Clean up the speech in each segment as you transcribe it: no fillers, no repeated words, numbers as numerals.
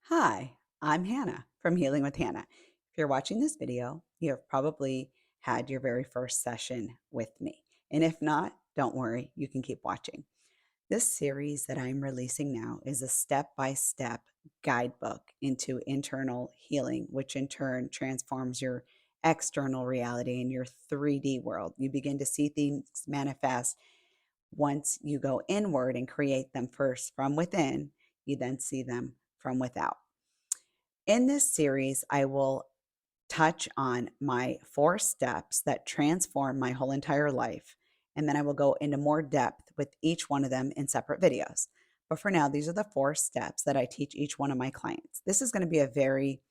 Hi, I'm Hannah from Healing with Hannah. If you're watching this video, you have probably had your very first session with me. And if not, don't worry, you can keep watching. This series that I'm releasing now is a step by step guidebook into internal healing, which in turn transforms your external reality in your 3D world. You begin to see things manifest once you go inward and create them first from within, you then see them from without. In this series, I will touch on my 4 steps that transform my whole entire life. And then I will go into more depth with each one of them in separate videos. But for now, these are the 4 steps that I teach each one of my clients. This is going to be a very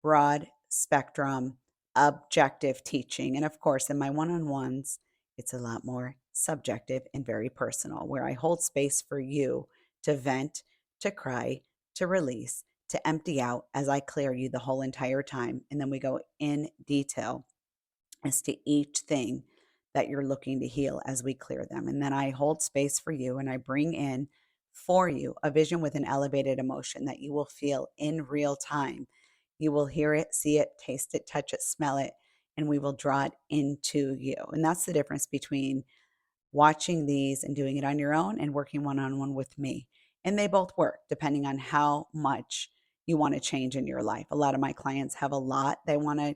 broad spectrum, objective teaching. And of course, in my one on ones, it's a lot more subjective and very personal, where I hold space for you to vent, to cry, to release, to empty out as I clear you the whole entire time. And then we go in detail as to each thing that you're looking to heal as we clear them. And then I hold space for you and I bring in for you a vision with an elevated emotion that you will feel in real time. You will hear it, see it, taste it, touch it, smell it, and we will draw it into you. And that's the difference between watching these and doing it on your own and working one on one with me. And they both work depending on how much you want to change in your life. A lot of my clients have a lot they want to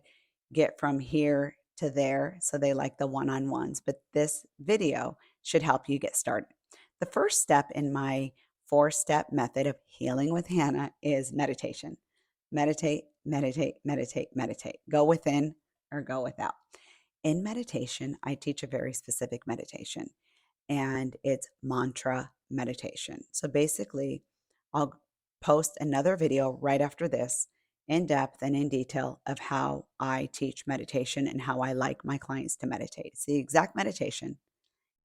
get from here to there. So they like the one on ones. But this video should help you get started. The first step in my 4 step method of healing with Hannah is meditation. Meditate, meditate, meditate, meditate. Go within or go without. In meditation, I teach a very specific meditation, and it's mantra meditation. So basically, I'll post another video right after this in depth and in detail of how I teach meditation and how I like my clients to meditate. It's the exact meditation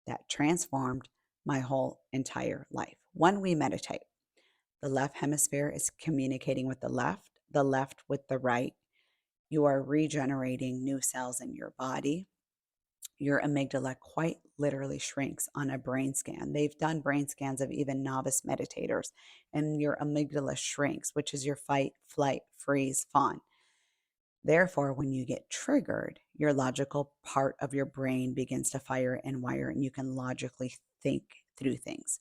that transformed my whole entire life. When we meditate, the left hemisphere is communicating with the left with the right. You are regenerating new cells in your body. Your amygdala quite literally shrinks on a brain scan. They've done brain scans of even novice meditators, and your amygdala shrinks, which is your fight, flight, freeze, fawn. Therefore, when you get triggered, your logical part of your brain begins to fire and wire, and you can logically think through things.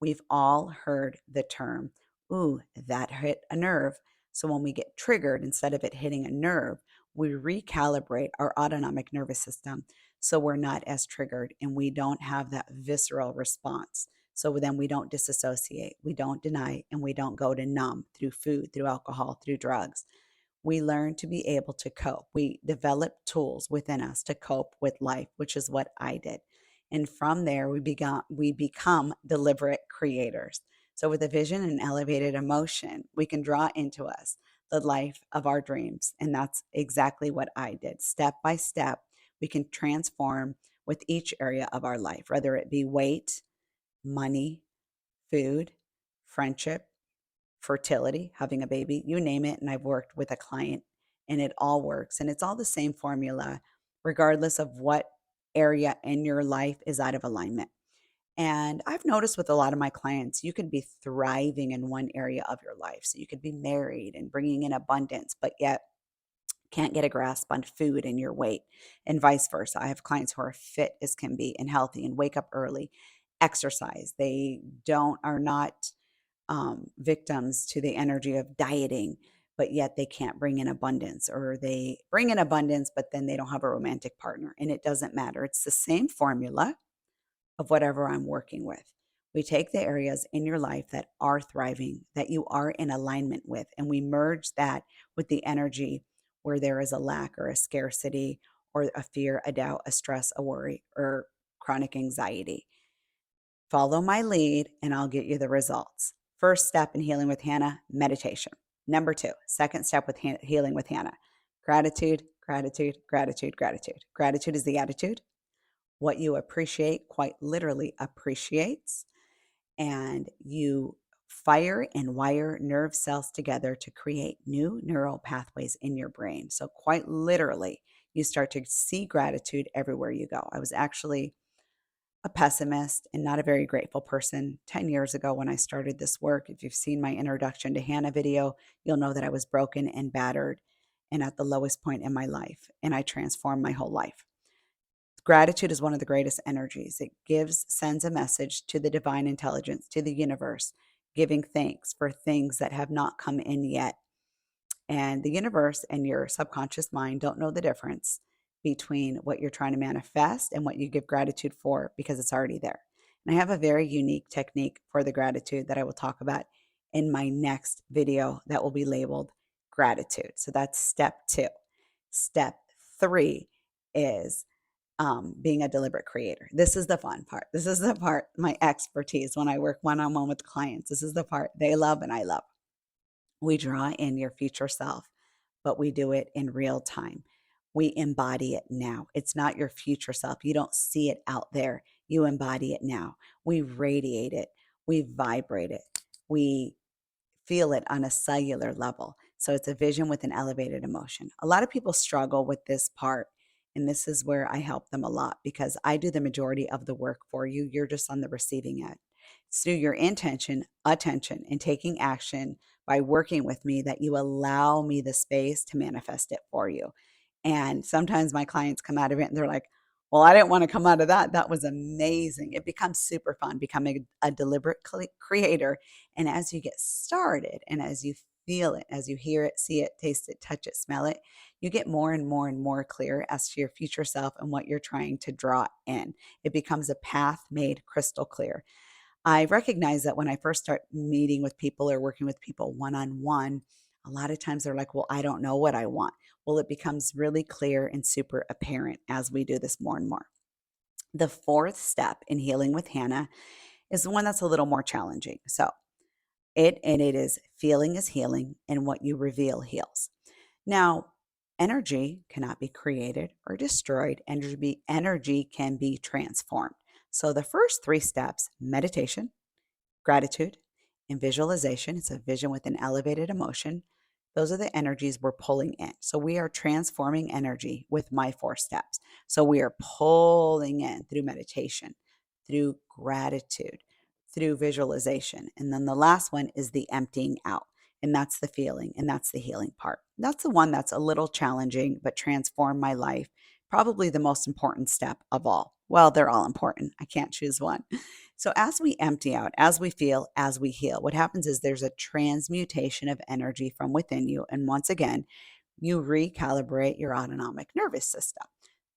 We've all heard the term, ooh, that hit a nerve. So when we get triggered, instead of it hitting a nerve, we recalibrate our autonomic nervous system so we're not as triggered and we don't have that visceral response. So then we don't disassociate, we don't deny, and we don't go to numb through food, through alcohol, through drugs. We learn to be able to cope. We develop tools within us to cope with life, which is what I did. And from there, we become deliberate creators. So, with a vision and elevated emotion, we can draw into us the life of our dreams. And that's exactly what I did. Step by step, we can transform with each area of our life, whether it be weight, money, food, friendship, fertility, having a baby, you name it. And I've worked with a client and it all works. And it's all the same formula, regardless of what area in your life is out of alignment. And I've noticed with a lot of my clients, you could be thriving in one area of your life. So you could be married and bringing in abundance, but yet can't get a grasp on food and your weight, and vice versa. I have clients who are fit as can be and healthy and wake up early, exercise. They don't are not victims to the energy of dieting, but yet they can't bring in abundance, or they bring in abundance, but then they don't have a romantic partner. And it doesn't matter. It's the same formula of whatever I'm working with. We take the areas in your life that are thriving, that you are in alignment with, and we merge that with the energy where there is a lack or a scarcity or a fear, a doubt, a stress, a worry, or chronic anxiety. Follow my lead and I'll get you the results. First step in healing with Hannah, meditation. Number 2, second step with healing with Hannah, gratitude, gratitude, gratitude, gratitude. Gratitude is the attitude. What you appreciate quite literally appreciates, and you fire and wire nerve cells together to create new neural pathways in your brain. So, quite literally, you start to see gratitude everywhere you go. I was actually a pessimist and not a very grateful person. 10 years ago, when I started this work, if you've seen my introduction to Hannah video, you'll know that I was broken and battered and at the lowest point in my life, and I transformed my whole life. Gratitude is one of the greatest energies. It sends a message to the divine intelligence, to the universe, giving thanks for things that have not come in yet. And the universe and your subconscious mind don't know the difference between what you're trying to manifest and what you give gratitude for because it's already there. And I have a very unique technique for the gratitude that I will talk about in my next video that will be labeled gratitude. So that's step 2. Step 3 is being a deliberate creator. This is the fun part. This is the part, my expertise when I work one on one with clients. This is the part they love and I love. We draw in your future self, but we do it in real time. We embody it now. It's not your future self. You don't see it out there. You embody it now. We radiate it. We vibrate it. We feel it on a cellular level. So it's a vision with an elevated emotion. A lot of people struggle with this part. And this is where I help them a lot because I do the majority of the work for you. You're just on the receiving end. It's through your intention, attention, and taking action by working with me that you allow me the space to manifest it for you. And sometimes my clients come out of it and they're like, well, I didn't want to come out of that. That was amazing. It becomes super fun becoming a deliberate creator. And as you get started and as you feel it, as you hear it, see it, taste it, touch it, smell it, you get more and more and more clear as to your future self and what you're trying to draw in. It becomes a path made crystal clear. I recognize that when I first start meeting with people or working with people one on one, a lot of times they're like, well, I don't know what I want. Well, it becomes really clear and super apparent as we do this more and more. The 4th step in Healing with Hannah is the one that's a little more challenging. So it is feeling is healing, and what you reveal heals. Now, energy cannot be created or destroyed. Energy can be transformed. So the first 3 steps, meditation, gratitude, and visualization. It's a vision with an elevated emotion. Those are the energies we're pulling in. So we are transforming energy with my 4 steps. So we are pulling in through meditation, through gratitude, through visualization. And then the last one is the emptying out. And that's the feeling and that's the healing part. That's the one that's a little challenging, but transformed my life. Probably the most important step of all. Well, they're all important. I can't choose one. So, as we empty out, as we feel, as we heal, what happens is there's a transmutation of energy from within you. And once again, you recalibrate your autonomic nervous system.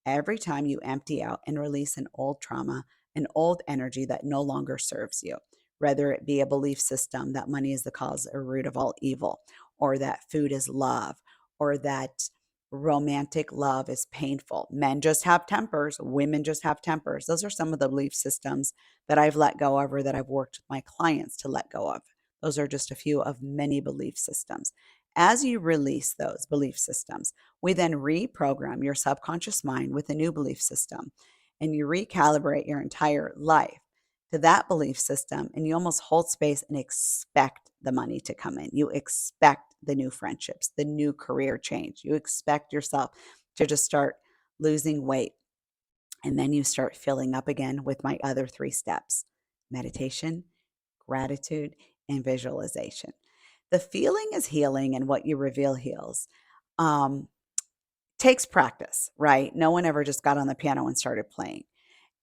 Every time you empty out and release an old trauma, an old energy that no longer serves you, whether it be a belief system that money is the cause or root of all evil, or that food is love, or that romantic love is painful. Men just have tempers, women just have tempers. Those are some of the belief systems that I've let go of or that I've worked with my clients to let go of. Those are just a few of many belief systems. As you release those belief systems, we then reprogram your subconscious mind with a new belief system, and you recalibrate your entire life to that belief system, and you almost hold space and expect the money to come in. You expect the new friendships, the new career change. You expect yourself to just start losing weight. And then you start filling up again with my other 3 steps: meditation, gratitude, and visualization. The feeling is healing, and what you reveal heals. Um, Takes practice, right? No one ever just got on the piano and started playing.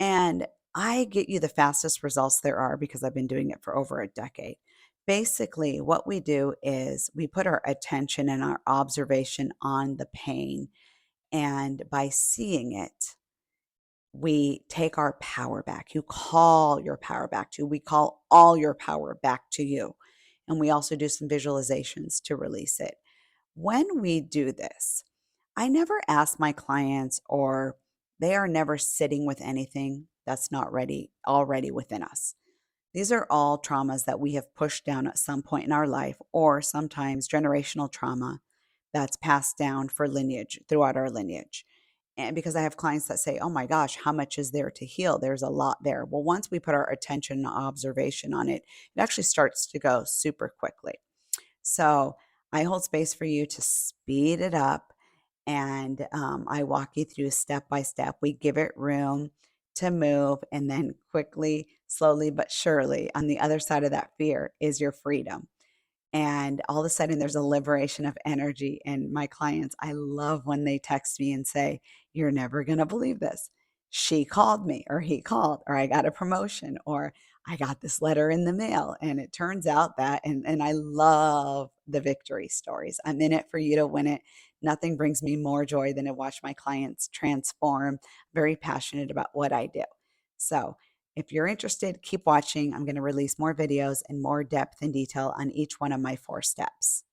And I get you the fastest results there are because I've been doing it for over a decade. Basically, what we do is we put our attention and our observation on the pain. And by seeing it, we take our power back. You call your power back to you. We call all your power back to you. And we also do some visualizations to release it. When we do this, I never ask my clients, or they are never sitting with anything that's not ready already within us. These are all traumas that we have pushed down at some point in our life, or sometimes generational trauma that's passed down for lineage throughout our lineage. And because I have clients that say, oh my gosh, how much is there to heal? There's a lot there. Well, once we put our attention and observation on it, it actually starts to go super quickly. So I hold space for you to speed it up, and I walk you through step by step. We give it room to move, and then quickly, slowly but surely, on the other side of that fear is your freedom. And all of a sudden, there's a liberation of energy. And my clients, I love when they text me and say, "You're never going to believe this. She called me, or he called, or I got a promotion, or I got this letter in the mail." And it turns out that, and I love the victory stories. I'm in it for you to win it. Nothing brings me more joy than to watch my clients transform. Very passionate about what I do. So, if you're interested, keep watching. I'm going to release more videos and more depth and detail on each one of my 4 steps.